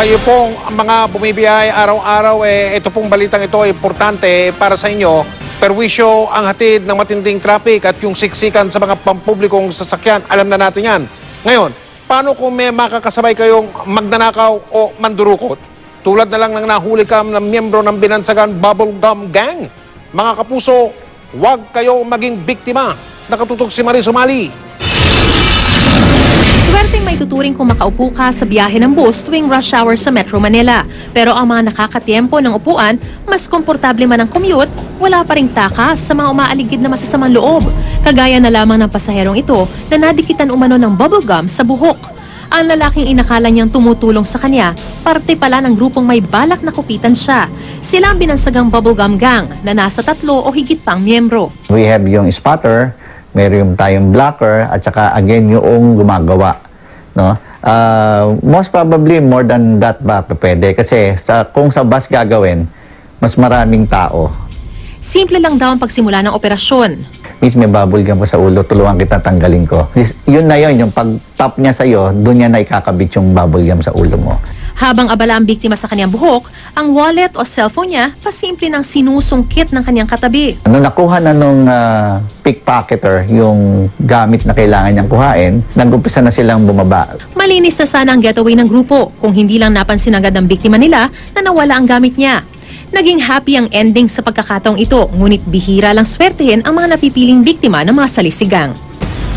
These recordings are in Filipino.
Kayo pong mga bumibiyahe araw-araw, ito pong balitang ito importante para sa inyo. Perwisyo ang hatid ng matinding traffic at yung siksikan sa mga pampublikong sasakyan. Alam na natin yan. Ngayon, paano kung may makakasabay kayong magnanakaw o mandurukot? Tulad na lang ng nahuli kam ng miyembro ng binansagan Bubblegum Gang. Mga kapuso, huwag kayo maging biktima. Nakatutok si Marie Sumali. Swerteng may tuturing kung makaupo ka sa biyahe ng bus tuwing rush hour sa Metro Manila. Pero ang mga nakakatiempo ng upuan, mas komportable man ang commute, wala pa ring takas sa mga umaaligid na masasamang loob. Kagaya na lamang ng pasaherong ito na nadikitan umano ng bubblegum sa buhok. Ang lalaking inakala niyang tumutulong sa kanya, parte pala ng grupong may balak na kupitan siya. Sila ang binansagang Bubblegum Gang na nasa 3 o higit pang miyembro. We have yung spotter, meron tayong blocker, at saka again yung gumagawa. No? Most probably more than that ba pwede kasi kung sa bus gagawin, mas maraming tao. Simple lang daw ang pagsimula ng operasyon. Miss, may bubblegum ko sa ulo, tulungan kita tanggalin ko. Yun na yun, yung pag-tap niya sa'yo, doon niya na ikakabit yung bubblegum sa ulo mo. Habang abala ang biktima sa kanyang buhok, ang wallet o cellphone niya pasimple ng sinusungkit ng kanyang katabi. Nung nakuha na nung pickpocketer yung gamit na kailangan niyang kuhain, nag-umpisa na silang bumaba. Malinis na sana ang getaway ng grupo kung hindi lang napansin agad ng biktima nila na nawala ang gamit niya. Naging happy ang ending sa pagkakataong ito, ngunit bihira lang swertehin ang mga napipiling biktima ng mga salisigang.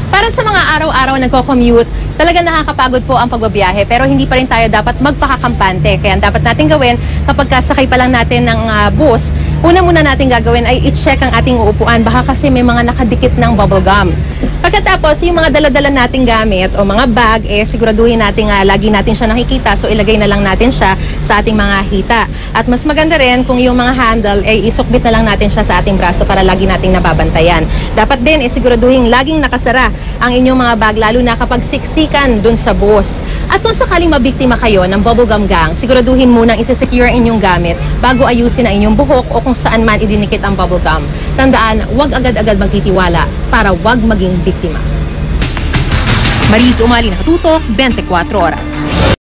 Para sa mga araw-araw nagko-commute, talagang nakakapagod po ang pagbabiyahe pero hindi pa rin tayo dapat magpakakampante. Kaya ang dapat natin gawin kapag kasakay pa lang natin ng bus, una muna natin gagawin ay i-check ang ating uupuan. Baka kasi may mga nakadikit ng bubblegum. Pagkatapos, yung mga dala-dala nating gamit o mga bag, siguraduhin natin lagi natin siya nakikita. So ilagay na lang natin siya sa ating mga hita. At mas maganda rin kung yung mga handle isukbit na lang natin siya sa ating braso para lagi nating nababantayan. Dapat din siguraduhin laging nakasara ang inyong mga bag, lalo na kapag siksikan dun sa bus. At kung sakaling mabiktima kayo ng Bubblegum Gang, siguraduhin munang isa-secure ang inyong gamit bago ayusin ang inyong buhok o kung saan man idinikit ang bubblegum. Tandaan, huwag agad-agad magtitiwala para huwag maging biktima. Marie Sumali, nakatutok, 24 oras.